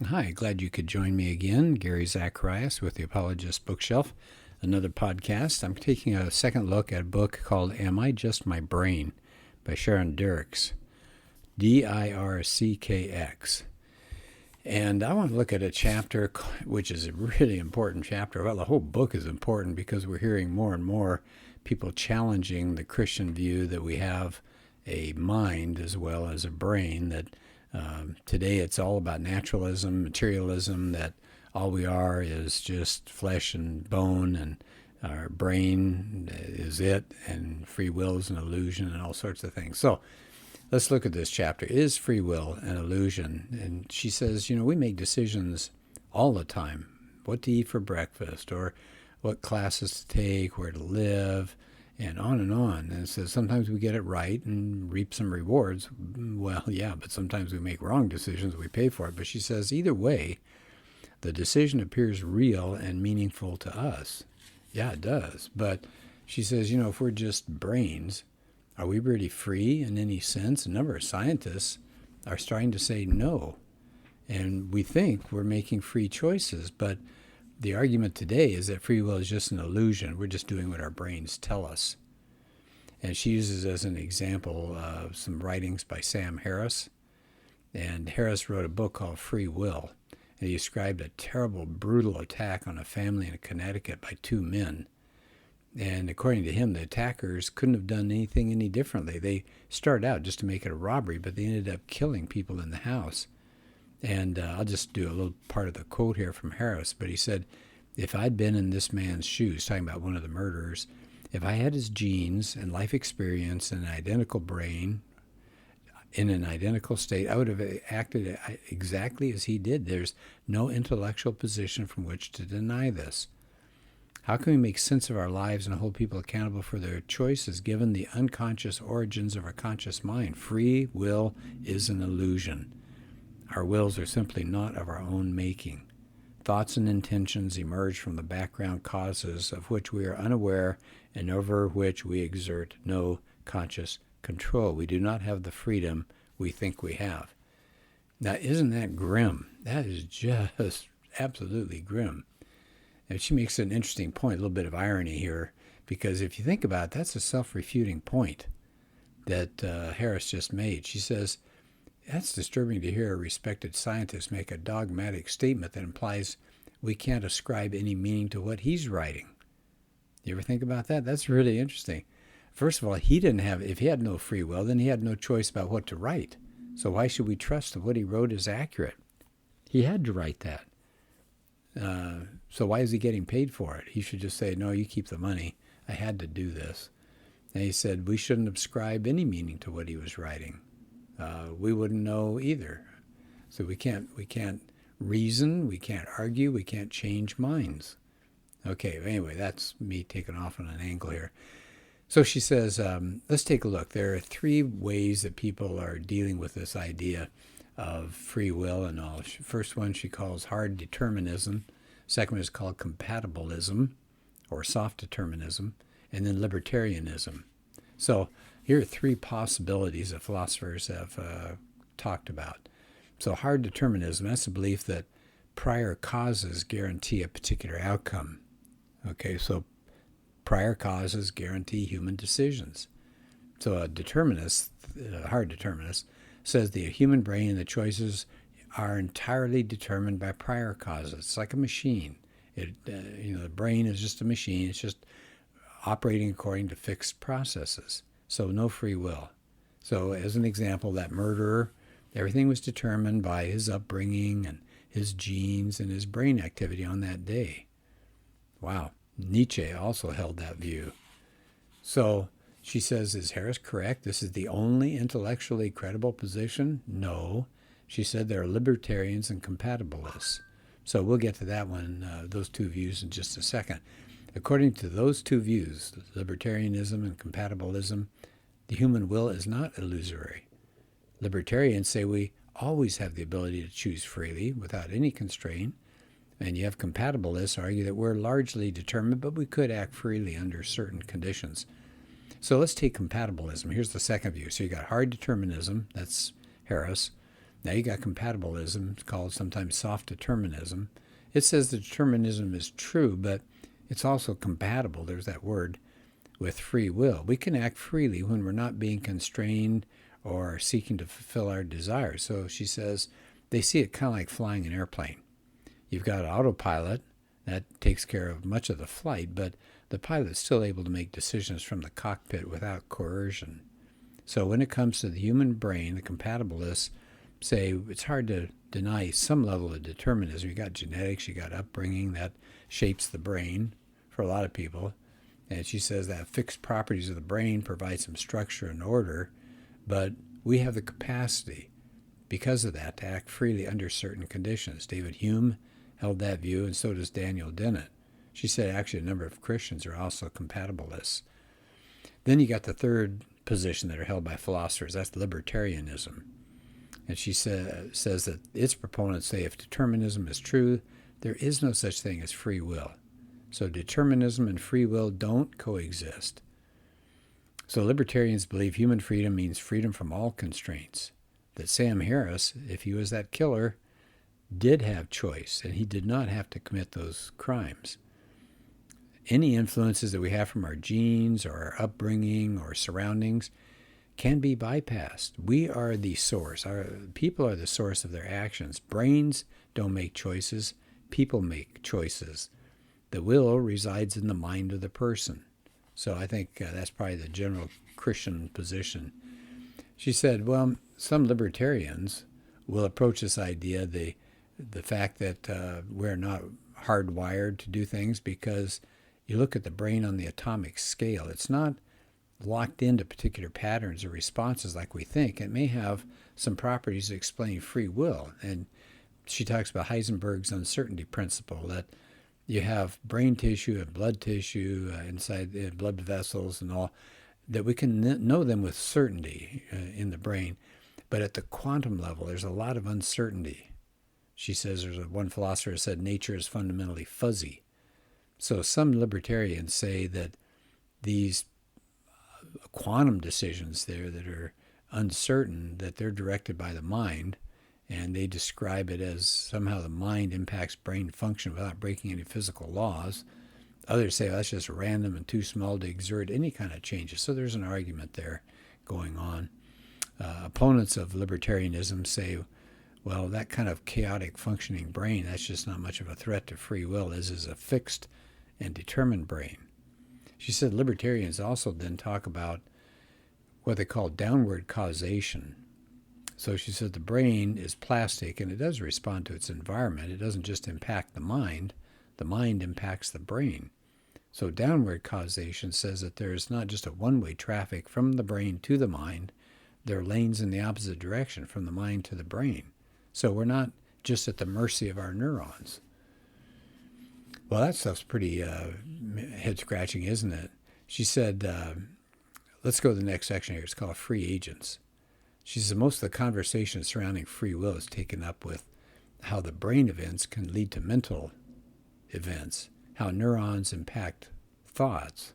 Hi, glad you could join me again. Gary Zacharias with the Apologist Bookshelf, another podcast. I'm taking a second look at a book called Am I Just My Brain by Sharon Dirckx, Dirckx. And I want to look at a chapter which is a really important chapter. Well, the whole book is important because we're hearing more and more people challenging the Christian view that we have a mind as well as a brain, that today it's all about naturalism, materialism, that all we are is just flesh and bone, and our brain is it, and free will is an illusion, and all sorts of things. So let's look at this chapter. Is free will an illusion? And she says, we make decisions all the time. What to eat for breakfast, or what classes to take, where to live, and on and on. And so sometimes we get it right and reap some rewards. Well, yeah, but sometimes we make wrong decisions. We pay for it. But she says either way, the decision appears real and meaningful to us. Yeah, it does. But she says, if we're just brains, are we really free in any sense? A number of scientists are starting to say no. And we think we're making free choices, but the argument today is that free will is just an illusion. We're just doing what our brains tell us. And she uses as an example some writings by Sam Harris. And Harris wrote a book called Free Will. And he described a terrible, brutal attack on a family in Connecticut by two men. And according to him, the attackers couldn't have done anything any differently. They started out just to make it a robbery, but they ended up killing people in the house. And I'll just do a little part of the quote here from Harris. But he said, if I'd been in this man's shoes, talking about one of the murderers, if I had his genes and life experience and an identical brain in an identical state, I would have acted exactly as he did. There's no intellectual position from which to deny this. How can we make sense of our lives and hold people accountable for their choices given the unconscious origins of our conscious mind? Free will is an illusion. Our wills are simply not of our own making. Thoughts and intentions emerge from the background causes of which we are unaware and over which we exert no conscious control. We do not have the freedom we think we have. Now, isn't that grim? That is just absolutely grim. And she makes an interesting point, a little bit of irony here, because if you think about it, that's a self-refuting point that Harris just made. She says, that's disturbing to hear a respected scientist make a dogmatic statement that implies we can't ascribe any meaning to what he's writing. You ever think about that? That's really interesting. First of all, he didn't have, if he had no free will, then he had no choice about what to write. So why should we trust that what he wrote is accurate? He had to write that. So why is he getting paid for it? He should just say, no, you keep the money. I had to do this. And he said we shouldn't ascribe any meaning to what he was writing. We wouldn't know either. So we can't reason, we can't argue, we can't change minds. Okay, anyway, that's me taking off on an angle here. So she says, let's take a look. There are three ways that people are dealing with this idea of free will and all. First one she calls hard determinism. Second one is called compatibilism, or soft determinism, and then libertarianism. So here are three possibilities that philosophers have talked about. So hard determinism, that's the belief that prior causes guarantee a particular outcome. Okay, so prior causes guarantee human decisions. So a determinist, a hard determinist, says the human brain and the choices are entirely determined by prior causes. It's like a machine. The brain is just a machine. It's just operating according to fixed processes. So no free will. So as an example, that murderer, everything was determined by his upbringing and his genes and his brain activity on that day. Wow. Nietzsche also held that view. So she says, is Harris correct? This is the only intellectually credible position? No. She said there are libertarians and compatibilists. So we'll get to that one, those two views in just a second. According to those two views, libertarianism and compatibilism, the human will is not illusory. Libertarians say we always have the ability to choose freely without any constraint. And you have compatibilists argue that we're largely determined, but we could act freely under certain conditions. So let's take compatibilism. Here's the second view. So you got hard determinism, that's Harris. Now you got compatibilism, it's called sometimes soft determinism. It says the determinism is true, but it's also compatible, there's that word, with free will. We can act freely when we're not being constrained or seeking to fulfill our desires. So she says they see it kind of like flying an airplane. You've got autopilot, that takes care of much of the flight, but the pilot's still able to make decisions from the cockpit without coercion. So when it comes to the human brain, the compatibilists say it's hard to deny some level of determinism. You got genetics, you got upbringing that shapes the brain for a lot of people. And she says that fixed properties of the brain provide some structure and order, but we have the capacity, because of that, to act freely under certain conditions. David Hume held that view, and so does Daniel Dennett. She said actually a number of Christians are also compatibilists. Then you got the third position that are held by philosophers. That's libertarianism. And she says that its proponents say if determinism is true, there is no such thing as free will. So determinism and free will don't coexist. So libertarians believe human freedom means freedom from all constraints. That Sam Harris, if he was that killer, did have choice, and he did not have to commit those crimes. Any influences that we have from our genes or our upbringing or surroundings can be bypassed. We are the source. Our people are the source of their actions. Brains don't make choices. People make choices. The will resides in the mind of the person. So I think that's probably the general Christian position. She said, well, some libertarians will approach this idea, the fact that we're not hardwired to do things, because you look at the brain on the atomic scale. It's not locked into particular patterns or responses like we think. It may have some properties that explain free will. And she talks about Heisenberg's uncertainty principle, that you have brain tissue and blood tissue inside blood vessels and all, that we can know them with certainty in the brain. But at the quantum level, there's a lot of uncertainty. She says, there's one philosopher said, nature is fundamentally fuzzy. So some libertarians say that these quantum decisions there that are uncertain, that they're directed by the mind, and they describe it as somehow the mind impacts brain function without breaking any physical laws. Others say, well, that's just random and too small to exert any kind of changes. So there's an argument there going on. Opponents of libertarianism say, well, that kind of chaotic functioning brain, that's just not much of a threat to free will. This is a fixed and determined brain. She said libertarians also then talk about what they call downward causation. So she said the brain is plastic and it does respond to its environment. It doesn't just impact the mind impacts the brain. So downward causation says that there is not just a one-way traffic from the brain to the mind. There are lanes in the opposite direction from the mind to the brain. So we're not just at the mercy of our neurons. Well, that stuff's pretty head-scratching, isn't it? She said, let's go to the next section here. It's called free agents. She says most of the conversation surrounding free will is taken up with how the brain events can lead to mental events, how neurons impact thoughts,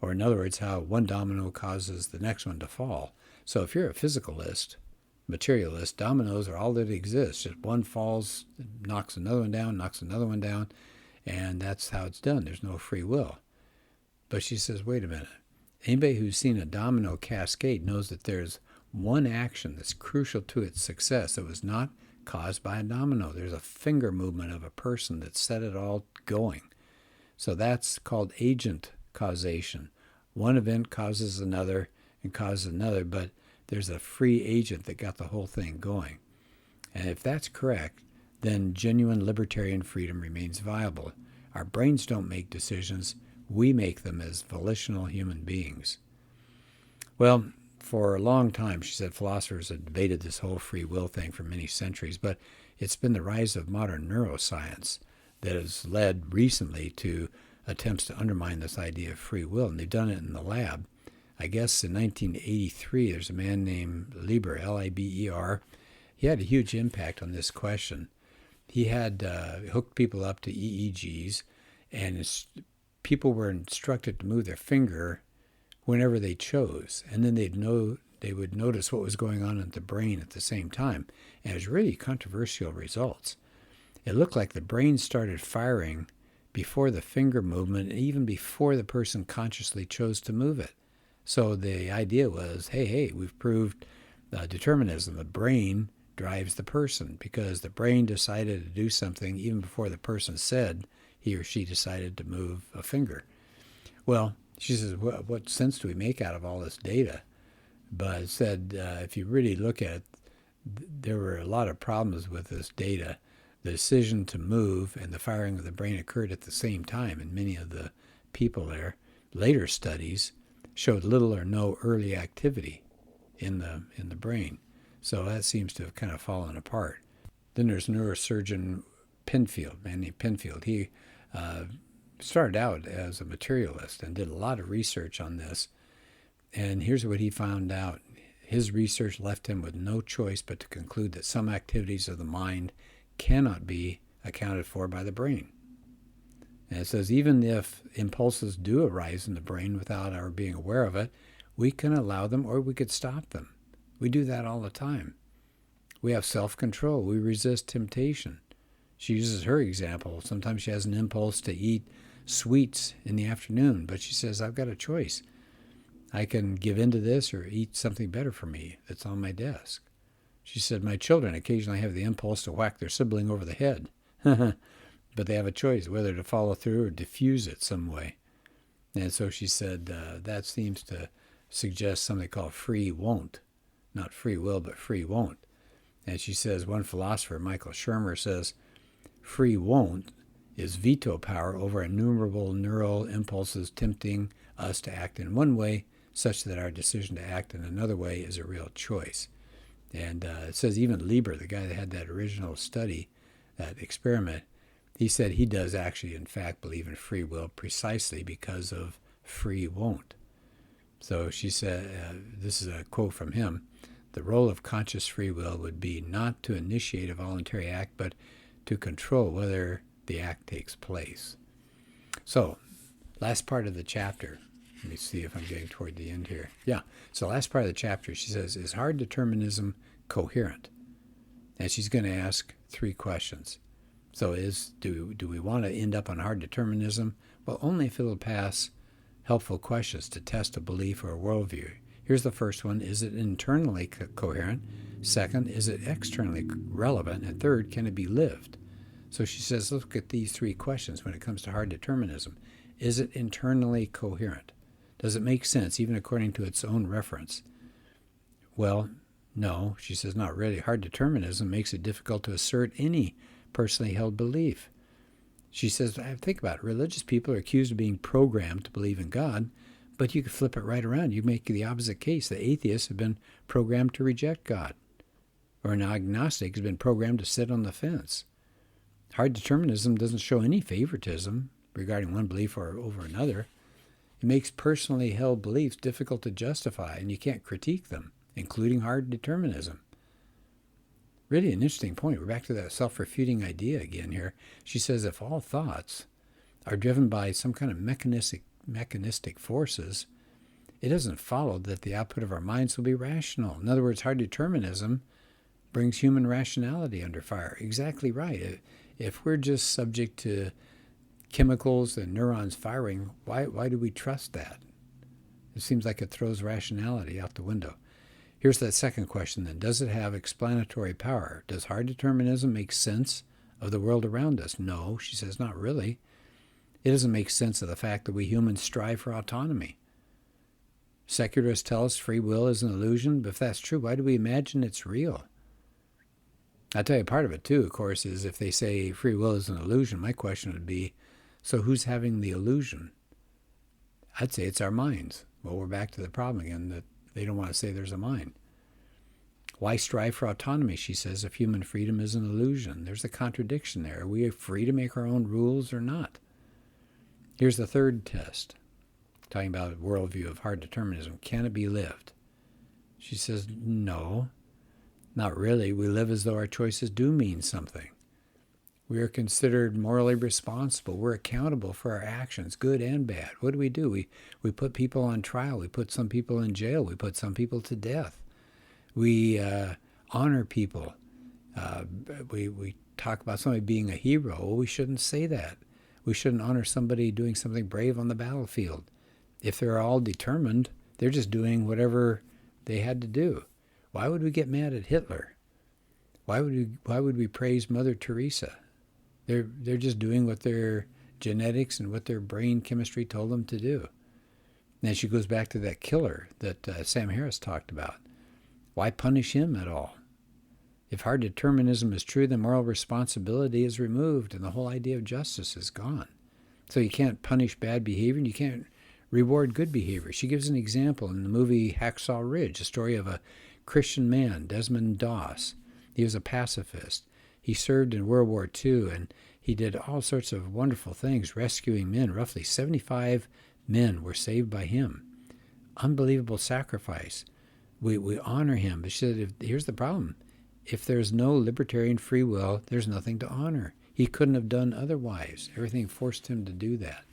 or in other words, how one domino causes the next one to fall. So if you're a physicalist, materialist, dominoes are all that exists. Just one falls, knocks another one down, knocks another one down, and that's how it's done. There's no free will. But she says, wait a minute. Anybody who's seen a domino cascade knows that there's one action that's crucial to its success that was not caused by a domino. There's a finger movement of a person that set it all going. So that's called agent causation. One event causes another and causes another, but there's a free agent that got the whole thing going. And if that's correct, then genuine libertarian freedom remains viable. Our brains don't make decisions. We make them as volitional human beings. Well, for a long time, she said, philosophers have debated this whole free will thing for many centuries, but it's been the rise of modern neuroscience that has led recently to attempts to undermine this idea of free will, and they've done it in the lab. I guess in 1983, there's a man named Lieber, Liber. He had a huge impact on this question. He had hooked people up to EEGs, and people were instructed to move their finger whenever they chose, and then they'd they would notice what was going on in the brain at the same time. And it was really controversial results. It looked like the brain started firing before the finger movement, even before the person consciously chose to move it. So the idea was, hey, we've proved determinism. The brain drives the person because the brain decided to do something even before the person said he or she decided to move a finger. Well, she says, what sense do we make out of all this data? But it said, if you really look at it, there were a lot of problems with this data. The decision to move and the firing of the brain occurred at the same time, and many of the people there. Later studies showed little or no early activity in the brain. So that seems to have kind of fallen apart. Then there's neurosurgeon Penfield, Manny Penfield. He started out as a materialist and did a lot of research on this. And here's what he found out. His research left him with no choice but to conclude that some activities of the mind cannot be accounted for by the brain. And it says even if impulses do arise in the brain without our being aware of it, we can allow them or we could stop them. We do that all the time. We have self-control. We resist temptation. She uses her example. Sometimes she has an impulse to eat sweets in the afternoon, but she says, I've got a choice. I can give in to this or eat something better for me that's on my desk. She said, my children occasionally have the impulse to whack their sibling over the head. But they have a choice whether to follow through or diffuse it some way. And so she said that seems to suggest something called free won't. Not free will, but free won't. And she says, one philosopher, Michael Shermer, says, free won't is veto power over innumerable neural impulses tempting us to act in one way, such that our decision to act in another way is a real choice. And it says even Lieber, the guy that had that original study, that experiment, he said he does actually, in fact, believe in free will precisely because of free won't. So she said, this is a quote from him, the role of conscious free will would be not to initiate a voluntary act, but to control whether the act takes place. So, last part of the chapter. Let me see if I'm getting toward the end here. Yeah, so last part of the chapter, she says, is hard determinism coherent? And she's going to ask 3 questions. So do we want to end up on hard determinism? Well, only if it'll pass helpful questions to test a belief or a worldview. Here's the first one. Is it internally coherent? Second, is it externally relevant? And third, can it be lived? So she says, look at these 3 questions when it comes to hard determinism. Is it internally coherent? Does it make sense, even according to its own reference? Well, no, she says, not really. Hard determinism makes it difficult to assert any personally held belief. She says, think about it. Religious people are accused of being programmed to believe in God, but you could flip it right around. You make the opposite case. The atheists have been programmed to reject God, or an agnostic has been programmed to sit on the fence. Hard determinism doesn't show any favoritism regarding one belief or over another. It makes personally held beliefs difficult to justify, and you can't critique them, including hard determinism. Really an interesting point. We're back to that self-refuting idea again here. She says if all thoughts are driven by some kind of mechanistic forces, it doesn't follow that the output of our minds will be rational. In other words, hard determinism brings human rationality under fire. Exactly right. If we're just subject to chemicals and neurons firing, why do we trust that? It seems like it throws rationality out the window. Here's that second question then. Does it have explanatory power? Does hard determinism make sense of the world around us? No, she says, not really. It doesn't make sense of the fact that we humans strive for autonomy. Secularists tell us free will is an illusion, but if that's true, why do we imagine it's real? I'll tell you, part of it too, of course, is if they say free will is an illusion, my question would be, so who's having the illusion? I'd say it's our minds. Well, we're back to the problem again, that they don't want to say there's a mind. Why strive for autonomy, she says, if human freedom is an illusion? There's a contradiction there. Are we free to make our own rules or not? Here's the third test, talking about a worldview of hard determinism. Can it be lived? She says, no, not really. We live as though our choices do mean something. We are considered morally responsible. We're accountable for our actions, good and bad. What do? We put people on trial. We put some people in jail. We put some people to death. We honor people. We talk about somebody being a hero. Well, we shouldn't say that. We shouldn't honor somebody doing something brave on the battlefield. If they're all determined, they're just doing whatever they had to do. Why would we get mad at Hitler? Why would we praise Mother Teresa? They're just doing what their genetics and what their brain chemistry told them to do. And then she goes back to that killer that Sam Harris talked about. Why punish him at all? If hard determinism is true, then moral responsibility is removed and the whole idea of justice is gone. So you can't punish bad behavior and you can't reward good behavior. She gives an example in the movie Hacksaw Ridge, a story of a Christian man, Desmond Doss. He was a pacifist. He served in World War II, and he did all sorts of wonderful things, rescuing men. Roughly 75 men were saved by him. Unbelievable sacrifice. We honor him. But she said, here's the problem. If there's no libertarian free will, there's nothing to honor. He couldn't have done otherwise. Everything forced him to do that.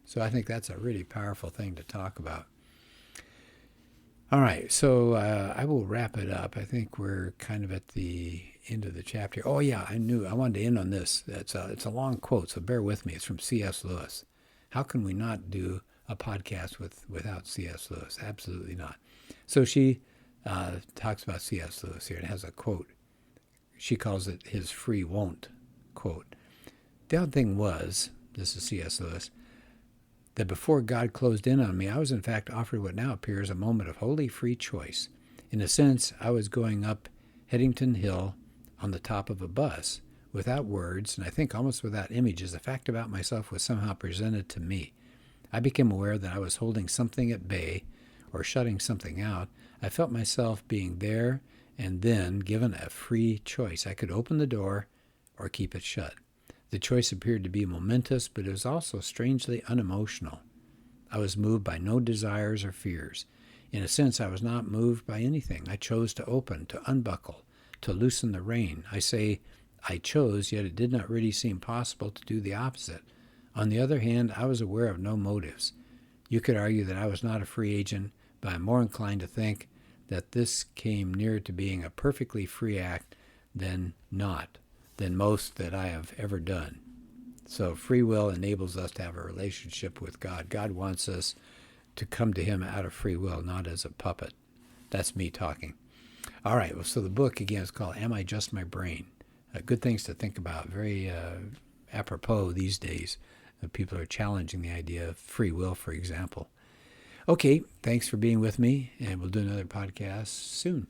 So I think that's a really powerful thing to talk about. All right, so I will wrap it up. I think we're kind of at the end of the chapter. Oh, yeah, I wanted to end on this. It's a long quote, so bear with me. It's from C.S. Lewis. How can we not do a podcast without C.S. Lewis? Absolutely not. So she talks about C.S. Lewis here and has a quote. She calls it his free won't quote. The odd thing was, this is C.S. Lewis, that before God closed in on me, I was in fact offered what now appears a moment of wholly free choice. In a sense, I was going up Headington Hill on the top of a bus, without words, and I think almost without images. The fact about myself was somehow presented to me. I became aware that I was holding something at bay, or shutting something out. I felt myself being there and then given a free choice. I could open the door or keep it shut. The choice appeared to be momentous, but it was also strangely unemotional. I was moved by no desires or fears. In a sense, I was not moved by anything. I chose to open, to unbuckle, to loosen the rein. I say I chose, yet it did not really seem possible to do the opposite. On the other hand, I was aware of no motives. You could argue that I was not a free agent, but I'm more inclined to think that this came nearer to being a perfectly free act than most that I have ever done. So free will enables us to have a relationship with God. God wants us to come to him out of free will, not as a puppet. That's me talking. All right, well, so the book, again, is called Am I Just My Brain? Good things to think about. Very apropos these days. People are challenging the idea of free will, for example. Okay, thanks for being with me, and we'll do another podcast soon.